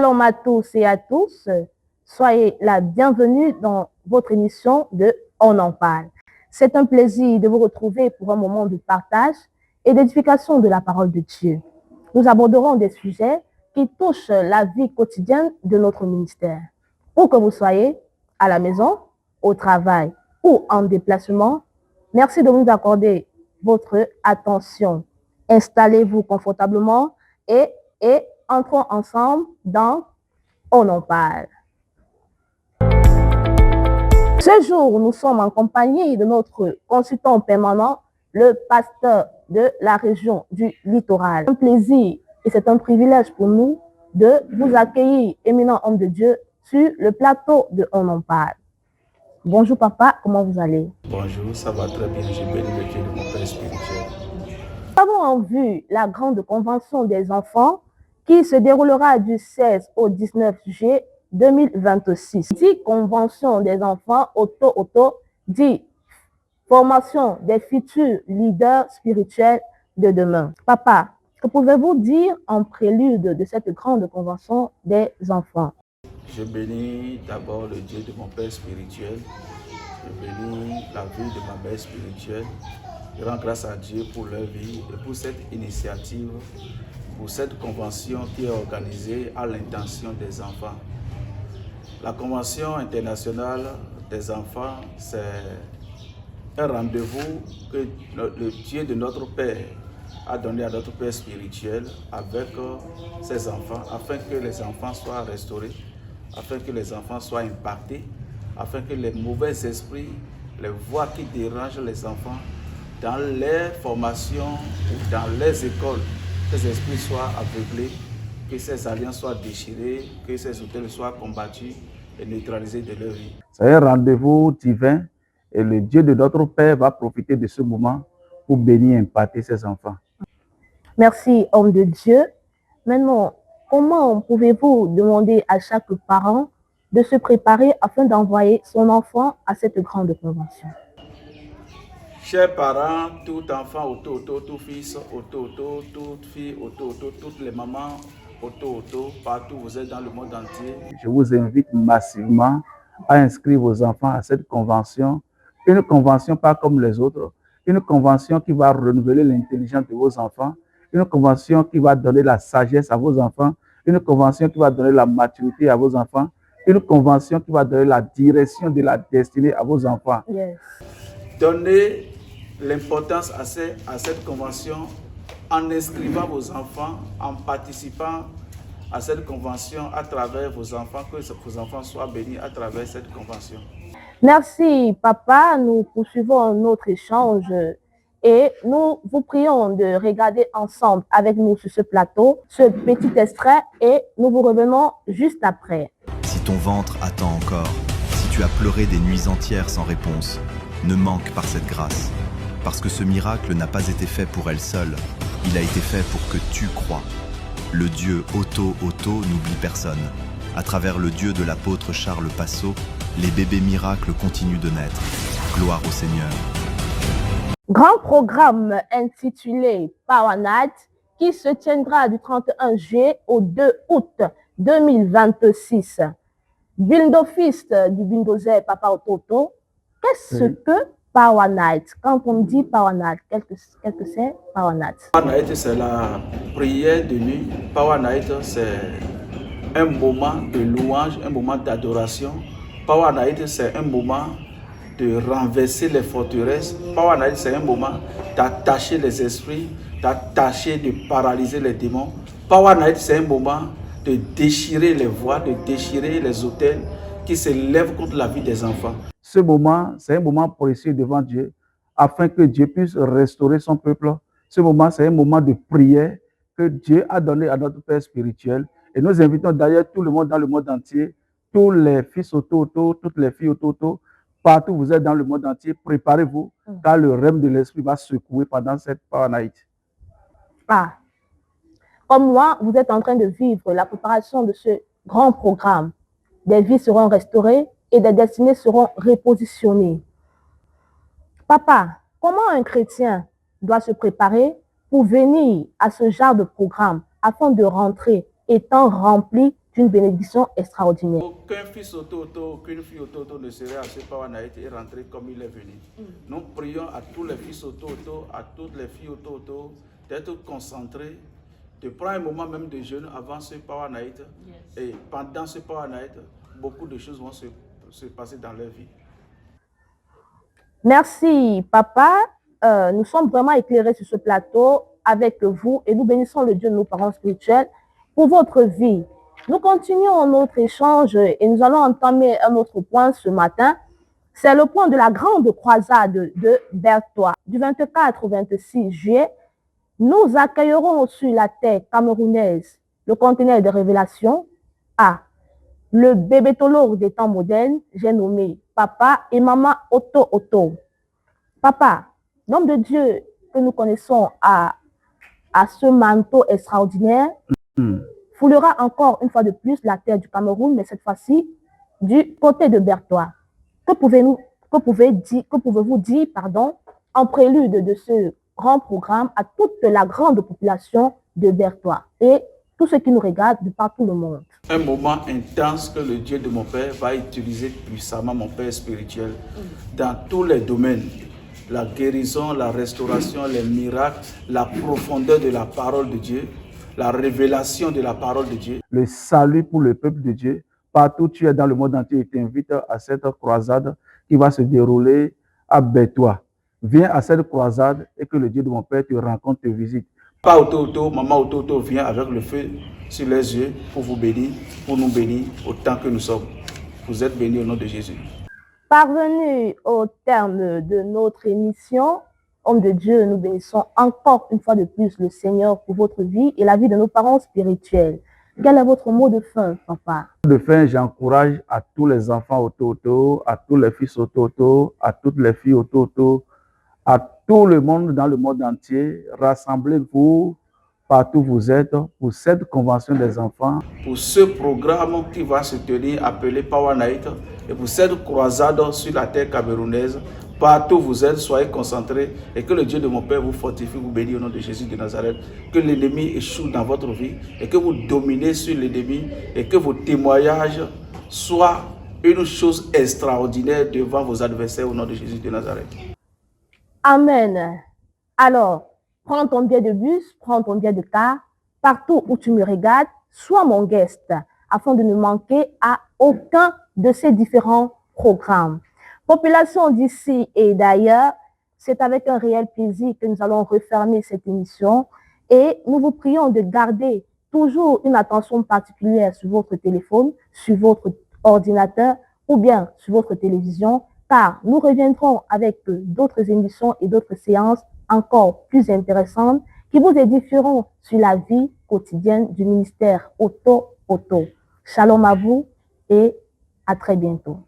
Shalom à tous et à tous. Soyez la bienvenue dans votre émission de On en parle. C'est un plaisir de vous retrouver pour un moment de partage et d'édification de la parole de Dieu. Nous aborderons des sujets qui touchent la vie quotidienne de notre ministère. Où que vous soyez, à la maison, au travail ou en déplacement, merci de nous accorder votre attention. Installez-vous confortablement et entrons ensemble dans On en parle. Ce jour, nous sommes en compagnie de notre consultant permanent, le pasteur de la région du Littoral. C'est un plaisir et c'est un privilège pour nous de vous accueillir, éminent homme de Dieu, sur le plateau de On en parle. Bonjour papa, comment vous allez? Bonjour, ça va très bien, je bénis le Dieu de mon Père spirituel. Nous avons en vue la grande convention des enfants qui se déroulera du 16 au 19 juillet 2026. Dit convention des enfants, auto, dit formation des futurs leaders spirituels de demain. Papa, que pouvez-vous dire en prélude de cette grande convention des enfants? Je bénis d'abord le Dieu de mon Père spirituel. Je bénis la vie de ma mère spirituelle. Je rends grâce à Dieu pour leur vie et pour cette initiative, pour cette convention qui est organisée à l'intention des enfants. La Convention internationale des enfants, c'est un rendez-vous que le Dieu de notre Père a donné à notre Père spirituel avec ses enfants, afin que les enfants soient restaurés, afin que les enfants soient impactés, afin que les mauvais esprits, les voix qui dérangent les enfants, dans les formations ou dans les écoles, que ces esprits soient aveuglés, que ces alliances soient déchirées, que ces hôtels soient combattus et neutralisés de leur vie. C'est un rendez-vous divin et le Dieu de notre Père va profiter de ce moment pour bénir et impacter ses enfants. Merci, homme de Dieu. Maintenant, comment pouvez-vous demander à chaque parent de se préparer afin d'envoyer son enfant à cette grande convention? Chers parents, tout enfant, tout fils, toute fille, toutes les mamans, partout vous êtes dans le monde entier. Je vous invite massivement à inscrire vos enfants à cette convention. Une convention pas comme les autres. Une convention qui va renouveler l'intelligence de vos enfants. Une convention qui va donner la sagesse à vos enfants. Une convention qui va donner la maturité à vos enfants. Une convention qui va donner la direction de la destinée à vos enfants. Yes. Donnez l'importance à cette convention en inscrivant vos enfants, en participant à cette convention à travers vos enfants, que vos enfants soient bénis à travers cette convention. Merci, papa. Nous poursuivons notre échange et nous vous prions de regarder ensemble avec nous sur ce plateau ce petit extrait et nous vous revenons juste après. Si ton ventre attend encore, si tu as pleuré des nuits entières sans réponse, ne manque par cette grâce. Parce que ce miracle n'a pas été fait pour elle seule, il a été fait pour que tu crois. Le Dieu Auto n'oublie personne. À travers le Dieu de l'apôtre Charles Passot, les bébés miracles continuent de naître. Gloire au Seigneur. Grand programme intitulé Power Night qui se tiendra du 31 juillet au 2 août 2026. Bindo Fils du Bindozer Papa Ototo, qu'est-ce que Power Night? Quand on dit Power Night, qu'est-ce que c'est Power Night? Power Night, c'est la prière de nuit. Power Night, c'est un moment de louange, un moment d'adoration. Power Night, c'est un moment de renverser les forteresses. Power Night, c'est un moment d'attacher les esprits, d'attacher, de paralyser les démons. Power Night, c'est un moment de déchirer les voix, de déchirer les autels qui se lèvent contre la vie des enfants. Ce moment, c'est un moment précieux devant Dieu, afin que Dieu puisse restaurer son peuple. Ce moment, c'est un moment de prière que Dieu a donné à notre Père spirituel. Et nous invitons d'ailleurs tout le monde dans le monde entier, tous les fils auto, toutes les filles auto, partout où vous êtes dans le monde entier, préparez-vous, car le règne de l'esprit va secouer pendant cette Power Night. Ah, comme moi, vous êtes en train de vivre la préparation de ce grand programme. Des vies seront restaurées et des destinées seront repositionnées. Papa, comment un chrétien doit se préparer pour venir à ce genre de programme afin de rentrer étant rempli d'une bénédiction extraordinaire. Aucun fils auto, aucune fille auto ne serait à ce Pawanaït et rentré comme il est venu. Nous prions à tous les fils auto, à toutes les filles auto d'être concentrés, de prendre un moment même de jeûne avant ce Pawanaït. Et pendant ce Pawanaït, beaucoup de choses vont se passer dans leur vie. Merci, papa. Nous sommes vraiment éclairés sur ce plateau avec vous et nous bénissons le Dieu de nos parents spirituels pour votre vie. Nous continuons notre échange et nous allons entamer un autre point ce matin. C'est le point de la grande croisade de Bertois. Du 24 au 26 juillet, nous accueillerons sur la terre camerounaise le conteneur de révélation à le bébé tolo des temps modernes, j'ai nommé Papa et Maman Otto. Papa, l'homme de Dieu que nous connaissons à ce manteau extraordinaire, foulera encore une fois de plus la terre du Cameroun, mais cette fois-ci du côté de Bertois. Que pouvez-vous dire, en prélude de ce grand programme à toute la grande population de Bertois et tous ceux qui nous regardent de partout le monde? Un moment intense que le Dieu de mon Père va utiliser puissamment, mon Père spirituel, dans tous les domaines. La guérison, la restauration, les miracles, la profondeur de la parole de Dieu, la révélation de la parole de Dieu. Le salut pour le peuple de Dieu. Partout où tu es dans le monde entier, il t'invite à cette croisade qui va se dérouler à Bertois. Viens à cette croisade et que le Dieu de mon Père te rencontre, te visite. Papa Otto, Maman Otto vient avec le feu sur les yeux pour vous bénir, pour nous bénir autant que nous sommes. Vous êtes bénis au nom de Jésus. Parvenus au terme de notre émission, Homme de Dieu, nous bénissons encore une fois de plus le Seigneur pour votre vie et la vie de nos parents spirituels. Quel est votre mot de fin, papa? De fin, j'encourage à tous les enfants Otto, à tous les fils Otto, à toutes les filles Otto, à tout le monde dans le monde entier. Rassemblez-vous partout où vous êtes pour cette convention des enfants. Pour ce programme qui va se tenir appelé Pawanaït et pour cette croisade sur la terre camerounaise, partout où vous êtes, soyez concentrés et que le Dieu de mon Père vous fortifie, vous bénisse au nom de Jésus de Nazareth. Que l'ennemi échoue dans votre vie et que vous dominez sur l'ennemi et que vos témoignages soient une chose extraordinaire devant vos adversaires au nom de Jésus de Nazareth. Amen. Alors, prends ton billet de bus, prends ton billet de car, partout où tu me regardes, sois mon guest, afin de ne manquer à aucun de ces différents programmes. Population d'ici et d'ailleurs, c'est avec un réel plaisir que nous allons refermer cette émission et nous vous prions de garder toujours une attention particulière sur votre téléphone, sur votre ordinateur ou bien sur votre télévision, car nous reviendrons avec d'autres émissions et d'autres séances encore plus intéressantes qui vous édifieront sur la vie quotidienne du ministère Otto. Shalom à vous et à très bientôt.